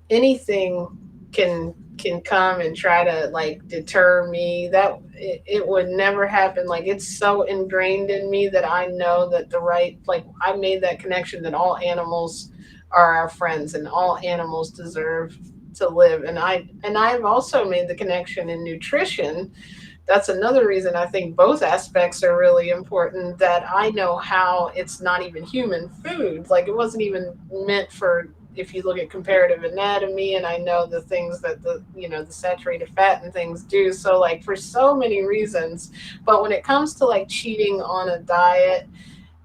anything can can come and try to like deter me. That it would never happen. Like it's so ingrained in me that I know that the right, like I made that connection that all animals are our friends and all animals deserve to live. And I've also made the connection in nutrition. That's another reason I think both aspects are really important, that I know how it's not even human food. Like it wasn't even meant for, if you look at comparative anatomy, and I know the things that the saturated fat and things do. So like for so many reasons, but when it comes to like cheating on a diet,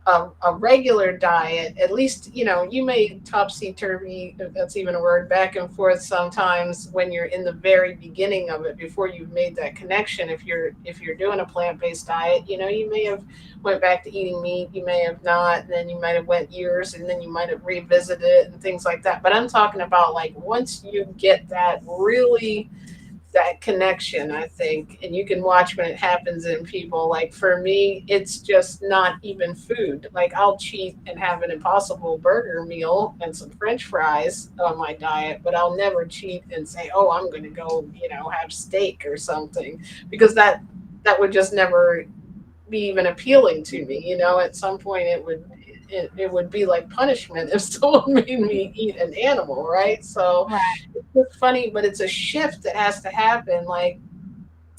a regular diet, at least, you may topsy turvy, if that's even a word, back and forth sometimes when you're in the very beginning of it, before you've made that connection. If you're doing a plant-based diet, you may have went back to eating meat, you may have not, and then you might have went years, and then you might have revisited it and things like that. But I'm talking about like once you get that really, that connection, I think, and you can watch when it happens in people. Like for me, it's just not even food. Like I'll cheat and have an Impossible Burger meal and some French fries on my diet, but I'll never cheat and say, "Oh, I'm going to go, have steak or something," because that would just never be even appealing to me. At some point, it would be like punishment if someone made me eat an animal, right? So Right. it's funny, but it's a shift that has to happen. Like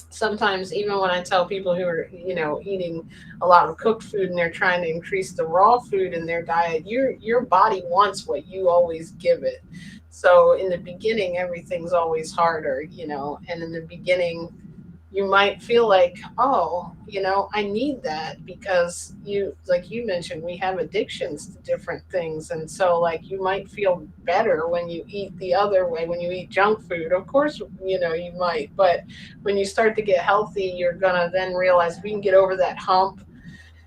sometimes, even when I tell people who are, eating a lot of cooked food and they're trying to increase the raw food in their diet, your body wants what you always give it. So in the beginning, everything's always harder, and in the beginning, you might feel like, oh, I need that, because like you mentioned, we have addictions to different things. And so, like, you might feel better when you eat the other way, when you eat junk food. Of course, you might, but when you start to get healthy, you're going to then realize we can get over that hump.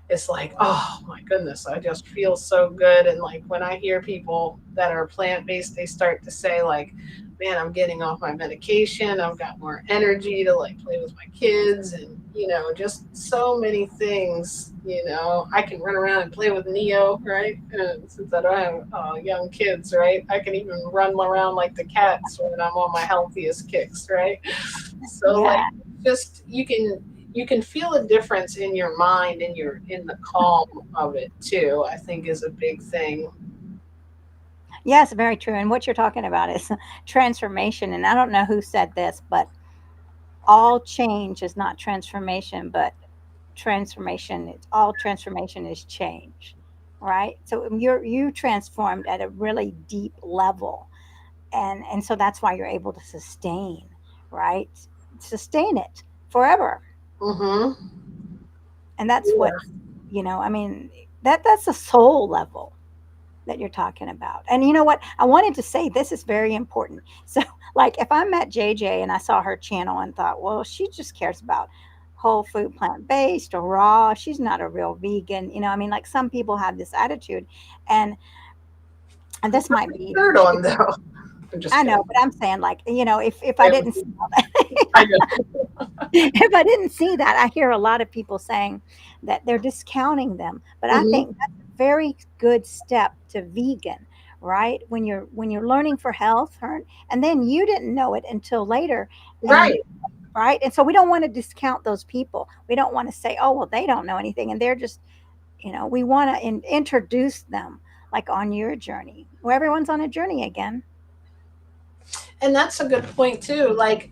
It's like, oh my goodness, I just feel so good. And like when I hear people that are plant based, they start to say, like, man, I'm getting off my medication. I've got more energy to like play with my kids, and, just so many things. I can run around and play with Neo, right? And since I don't have young kids, right, I can even run around like the cats when I'm on my healthiest kicks, right? So Yeah. like, just you can feel a difference in your mind, and in the calm of it too, I think, is a big thing. Yes, very true. And what you're talking about is transformation. And I don't know who said this, but all change is not transformation, but transformation. It's all transformation is change, right? So you transformed at a really deep level, and so that's why you're able to sustain, right? Sustain it forever, Mm-hmm. and that's what Yeah. I mean. That's a soul level that you're talking about. And you know what? I wanted to say this is very important. So, like, if I met JJ and I saw her channel and thought, well, she just cares about whole food, plant based, or raw, she's not a real vegan. I mean, like some people have this attitude, and and this might be. Third on though. I'm just I know, kidding. but I'm saying, like, if I didn't see all I that, know. if I didn't see that, I hear a lot of people saying that they're discounting them. But I Hmm. think that's a very good step to vegan, right? When you're learning for health, and then you didn't know it until later, and Right. right, and so we don't want to discount those people. We don't want to say, oh well, they don't know anything, and they're just, we want to introduce them like on your journey, where everyone's on a journey again. And that's a good point too. Like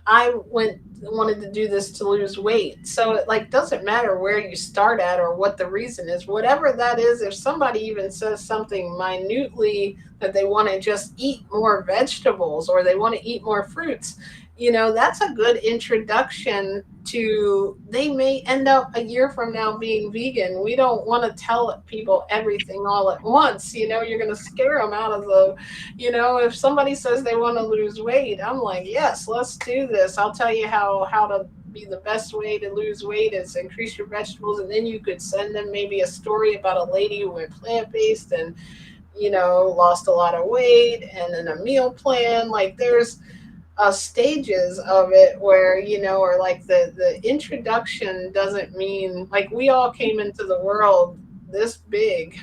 I wanted to do this to lose weight. So it like doesn't matter where you start at or what the reason is. Whatever that is, if somebody even says something minutely that they want to just eat more vegetables or they want to eat more fruits, that's a good introduction to, they may end up a year from now being vegan. We don't want to tell people everything all at once. You're going to scare them out of if somebody says they want to lose weight, I'm like, yes, let's do this. I'll tell you how to be the best way to lose weight is increase your vegetables, and then you could send them maybe a story about a lady who went plant based and lost a lot of weight, and then a meal plan. Like there's stages of it where or like the introduction doesn't mean like we all came into the world this big,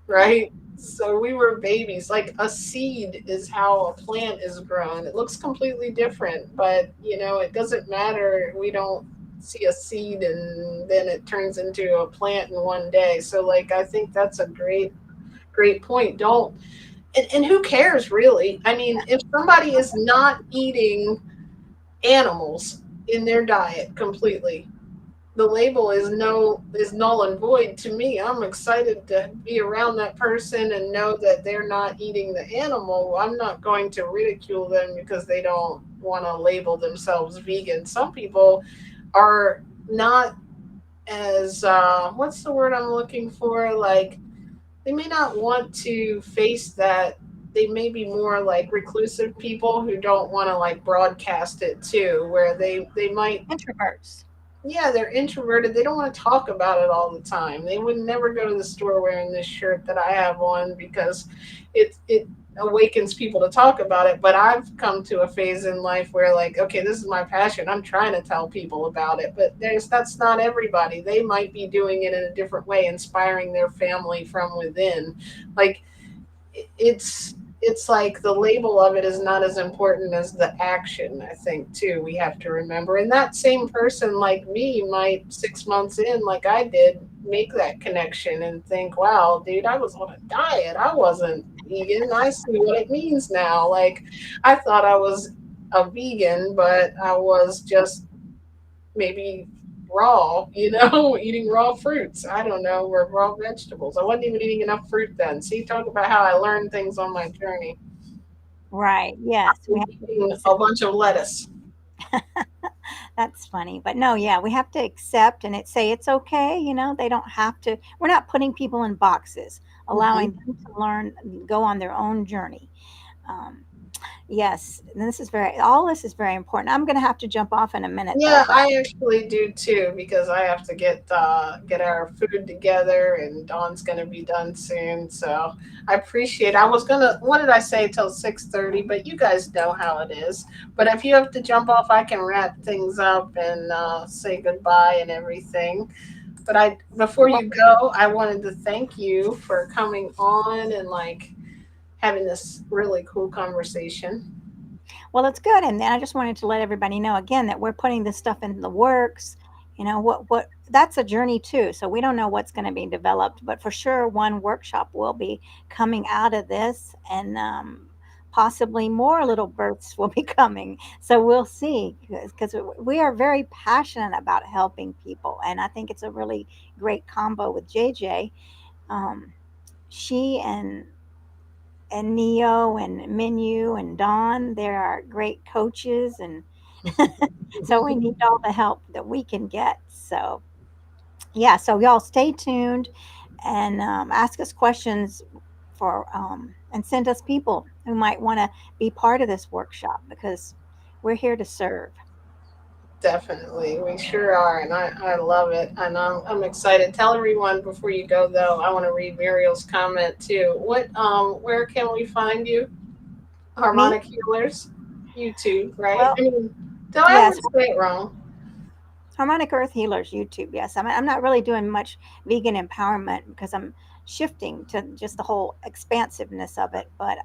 right? So we were babies. Like a seed is how a plant is grown. It looks completely different, but it doesn't matter. We don't see a seed and then it turns into a plant in one day. So like I think that's a great point. Don't and who cares really? I mean, if somebody is not eating animals in their diet completely, the label is null and void to me. I'm excited to be around that person and know that they're not eating the animal. I'm not going to ridicule them because they don't want to label themselves vegan. Some people are not as what's the word I'm looking for? Like they may not want to face that. They may be more like reclusive people who don't want to like broadcast it too, where they might, Introverts. yeah, they're introverted. They don't want to talk about it all the time. They would never go to the store wearing this shirt that I have on because it awakens people to talk about it. But I've come to a phase in life where like, okay, this is my passion. I'm trying to tell people about it. But that's not everybody. They might be doing it in a different way, inspiring their family from within. Like it's like the label of it is not as important as the action. I think too we have to remember, and that same person like me might 6 months in, like I did, make that connection and think, wow, dude, I was on a diet, I wasn't vegan, I see what it means now. Like I thought I was a vegan, but I was just maybe raw, eating raw fruits. I don't know, or raw vegetables. I wasn't even eating enough fruit then. See, talk about how I learned things on my journey. Right. Yes, we have to Eating a accept. bunch of lettuce. That's funny. But no, yeah, we have to accept and say it's okay. They don't have to. We're not putting people in boxes, allowing Hmm. them to learn, go on their own journey. Um, yes, and all this is very important. I'm going to have to jump off in a minute though, Yeah, but I actually do too because I have to get our food together and Dawn's gonna be done soon. So I appreciate. I was gonna. What did I say till 6:30? But you guys know how it is. But if you have to jump off, I can wrap things up and say goodbye and everything. But before well, you go, I wanted to thank you for coming on and like having this really cool conversation. well, it's good. And then I just wanted to let everybody know again that we're putting this stuff in the works. What that's a journey too. So we don't know what's going to be developed, but for sure, one workshop will be coming out of this, and possibly more little births will be coming. So we'll see, because we are very passionate about helping people, and I think it's a really great combo with JJ. Um, she and Neo and Menu and Dawn. They're our great coaches, and so we need all the help that we can get. So yeah, so y'all stay tuned and ask us questions and send us people who might want to be part of this workshop because we're here to serve. Definitely, we sure are, and I love it, and I'm excited. Tell everyone before you go, though. I want to read Muriel's comment too. Where can we find you? Me? Harmonic Healers, YouTube, right? Well, I mean, do I ever yes, say it wrong? Harmonic Earth Healers YouTube. Yes, I'm not really doing much vegan empowerment because I'm shifting to just the whole expansiveness of it. But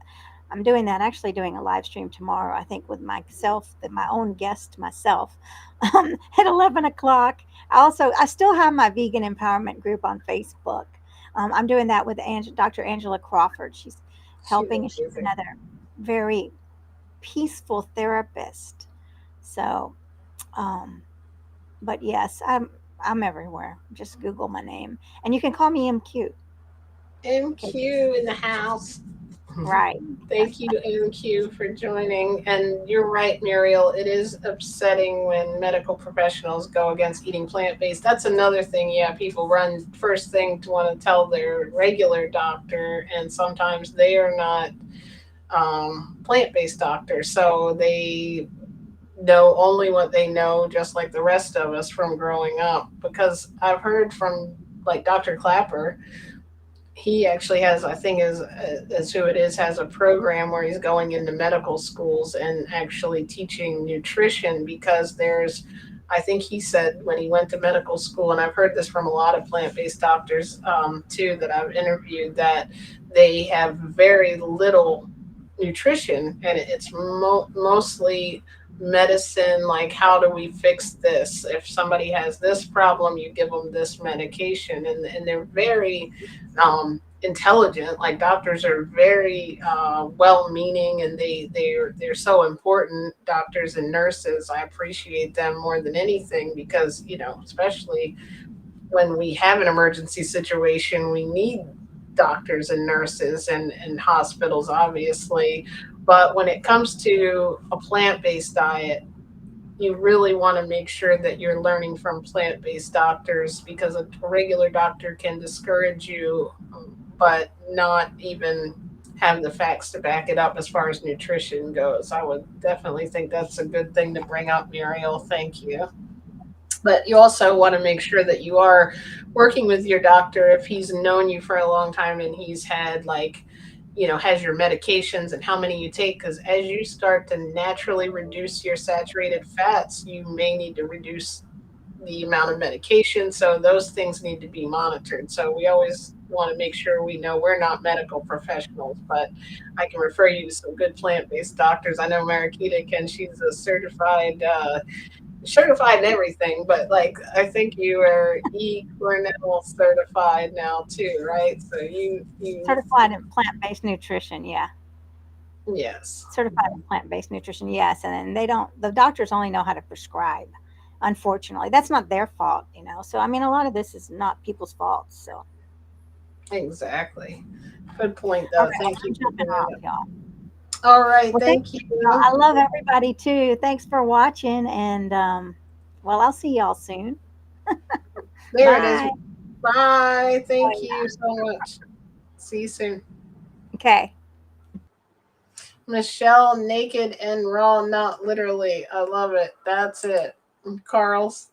I'm doing that. Actually, doing a live stream tomorrow. I think with myself, my own guest myself, at 11 o'clock. I still have my vegan empowerment group on Facebook. I'm doing that with Dr. Angela Crawford. She's She's helping, and she's amazing. another very peaceful therapist. So. Um, but yes, I'm everywhere. Just Google my name, and you can call me MQ. MQ in the house. Right. Thank you, MQ, for joining. And you're right, Muriel. It is upsetting when medical professionals go against eating plant based. That's another thing. Yeah, people run first thing to want to tell their regular doctor, and sometimes they are not plant based doctors. So they know only what they know, just like the rest of us from growing up. Because I've heard from like Dr. Clapper, he actually has, I think, is who it is, has a program where he's going into medical schools and actually teaching nutrition because there's I think he said when he went to medical school, and I've heard this from a lot of plant based doctors too that I've interviewed, that they have very little nutrition and it's mostly medicine. Like, how do we fix this? If somebody has this problem, you give them this medication, and they're very intelligent. Like, doctors are very well meaning, and they're so important. Doctors and nurses, I appreciate them more than anything, because especially when we have an emergency situation, we need doctors and nurses, and hospitals, obviously. But when it comes to a plant based diet, you really want to make sure that you're learning from plant based doctors, because a regular doctor can discourage you, but not even have the facts to back it up as far as nutrition goes. I would definitely think that's a good thing to bring up, Muriel. Thank you. But you also want to make sure that you are working with your doctor if he's known you for a long time and he's had, like, has your medications and how many you take. Because as you start to naturally reduce your saturated fats, you may need to reduce the amount of medication. So those things need to be monitored. So we always want to make sure we know we're not medical professionals, but I can refer you to some good plant based doctors. I know Mariquita can. She's a certified and everything, but like I think you are Cornell certified now too, right? So you Certified in plant-based nutrition, yeah. yes. Certified in plant-based nutrition, yes. And then the doctors only know how to prescribe. Unfortunately, that's not their fault, you know. So I mean, a lot of this is not people's faults. So Exactly. Good point all though. right, Thank I'm you for jumping bringing off, it y'all. up. All right, Well, thank thank you. Y'all. you. I love everybody too. Thanks for watching, and well, I'll see y'all soon. There it is. Bye. Bye. Oh, Thank you yeah. so much. See you soon. Okay. Michelle, naked and raw, not literally. I love it. That's it. Carl's,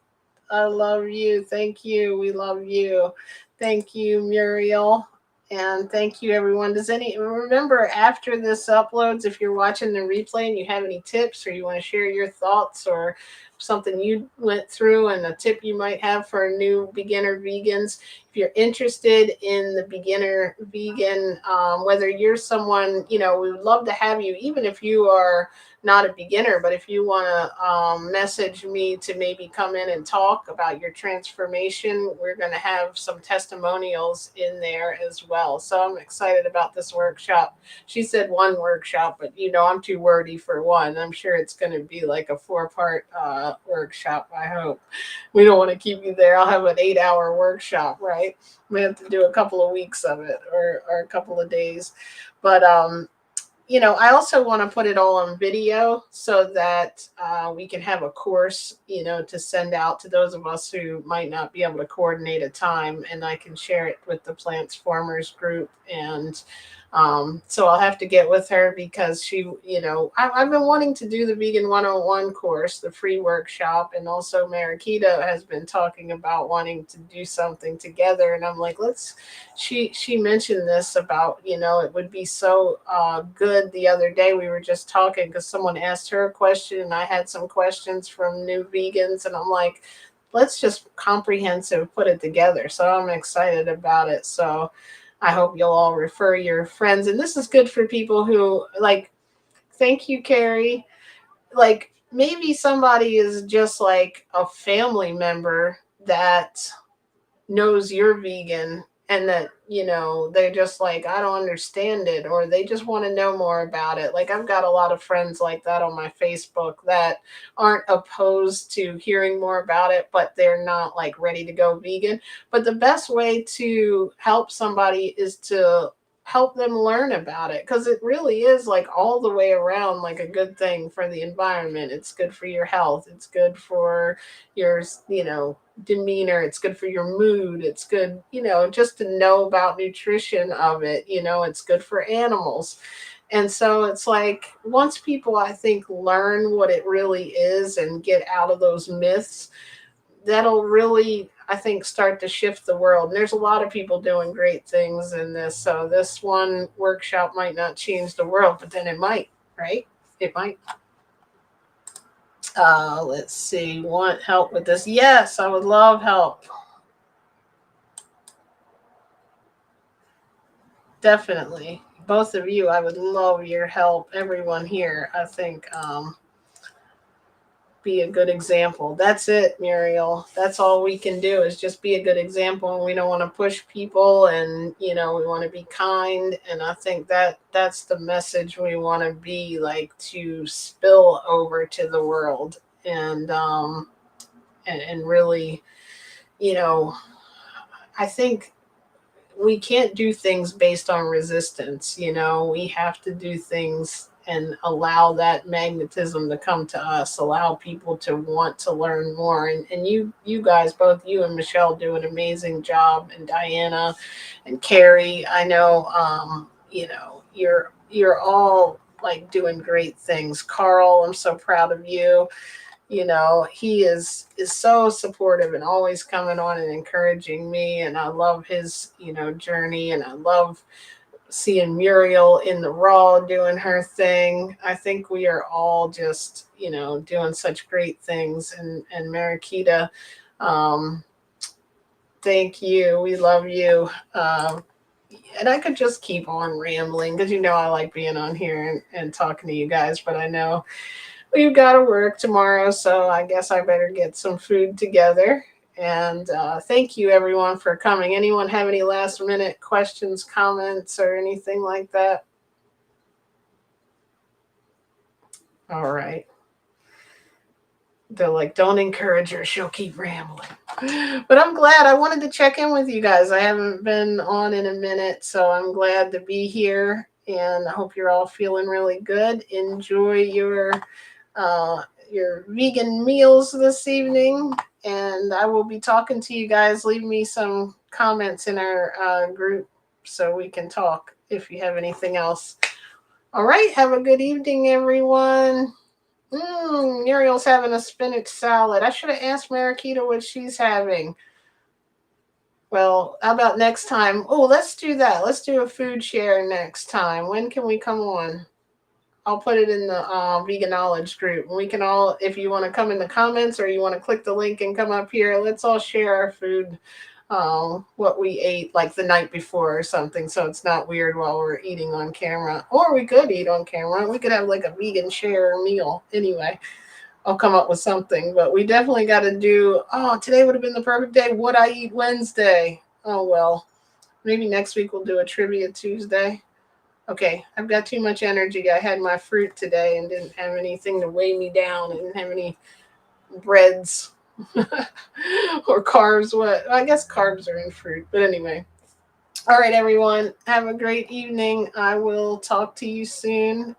I love you. Thank you. We love you. Thank you, Muriel. And thank you, everyone. Does any remember after this uploads, if you're watching the replay and you have any tips or you want to share your thoughts or something you went through and a tip you might have for new beginner vegans, if you're interested in the beginner vegan, whether you're someone, we would love to have you, even if you are not a beginner, but if you want to message me to maybe come in and talk about your transformation, we're going to have some testimonials in there as well. So I'm excited about this workshop. She said one workshop, but I'm too wordy for one. I'm sure it's going to be like a 4-part workshop. I hope we don't want to keep you there. I'll have an 8-hour workshop, right? We have to do a couple of weeks of it, or a couple of days. But I also want to put it all on video so that we can have a course, to send out to those of us who might not be able to coordinate a time, and I can share it with the Plants Farmers group. And so I'll have to get with her, because I've been wanting to do the Vegan 101 course, the free workshop, and also Mariquita has been talking about wanting to do something together. And I'm like, she mentioned this about, it would be so good. The other day we were just talking because someone asked her a question and I had some questions from new vegans, and I'm like, let's just comprehensive put it together. So I'm excited about it. So I hope you'll all refer your friends. And this is good for people who, like, thank you, Carrie. Like, maybe somebody is just like a family member that knows you're vegan, and that they're just like, I don't understand it, or they just want to know more about it. Like, I've got a lot of friends like that on my Facebook that aren't opposed to hearing more about it, but they're not like ready to go vegan. But the best way to help somebody is to help them learn about it, because it really is like all the way around like a good thing for the environment. It's good for your health, it's good for your demeanor, it's good for your mood, it's good, just to know about nutrition of it. It's good for animals. And so it's like, once people, I think, learn what it really is and get out of those myths, that'll really, I think, start to shift the world. And there's a lot of people doing great things in this. So this one workshop might not change the world, but then it might, right? It might. Let's see. Want help with this? Yes, I would love help. Definitely. Both of you, I would love your help. Everyone here, I think, be a good example. That's it, Muriel. That's all we can do is just be a good example. And we don't want to push people, and we want to be kind. And I think that's the message we want to be like to spill over to the world, and really, you know, I think we can't do things based on resistance. We have to do things and allow that magnetism to come to us, allow people to want to learn more. And you guys, both you and Michelle, do an amazing job, and Diana and Carrie, I know, you're all like doing great things. Carl, I'm so proud of you. He is so supportive and always coming on and encouraging me, and I love his journey, and I love seeing Muriel in the raw doing her thing. I think we are all just doing such great things. And Mariquita, um thank you, we love you. And I could just keep on rambling because I like being on here and talking to you guys, but I know we've got to work tomorrow, so I guess I better get some food together. And thank you, everyone, for coming. Anyone have any last minute questions, comments, or anything like that? All right. They're like, don't encourage her. She'll keep rambling. But I'm glad. I wanted to check in with you guys. I haven't been on in a minute, so I'm glad to be here. And I hope you're all feeling really good. Enjoy uh, your vegan meals this evening. And I will be talking to you guys. Leave me some comments in our group so we can talk if you have anything else. All right. Have a good evening, everyone. Muriel's having a spinach salad. I should have asked Mariquita what she's having. Well, how about next time? Oh, let's do that. Let's do a food share next time. When can we come on? I'll put it in the vegan knowledge group. We can all, if you want to come in the comments or you want to click the link and come up here, let's all share our food, what we ate like the night before or something, so it's not weird while we're eating on camera. Or we could eat on camera. We could have like a vegan share meal. Anyway, I'll come up with something, but we definitely got to do. Oh, today would have been the perfect day. Would I eat Wednesday? Oh well, maybe next week we'll do a trivia Tuesday. Okay, I've got too much energy. I had my fruit today and didn't have anything to weigh me down. I didn't have any breads or carbs. What? I guess carbs are in fruit, but anyway. All right, everyone. Have a great evening. I will talk to you soon.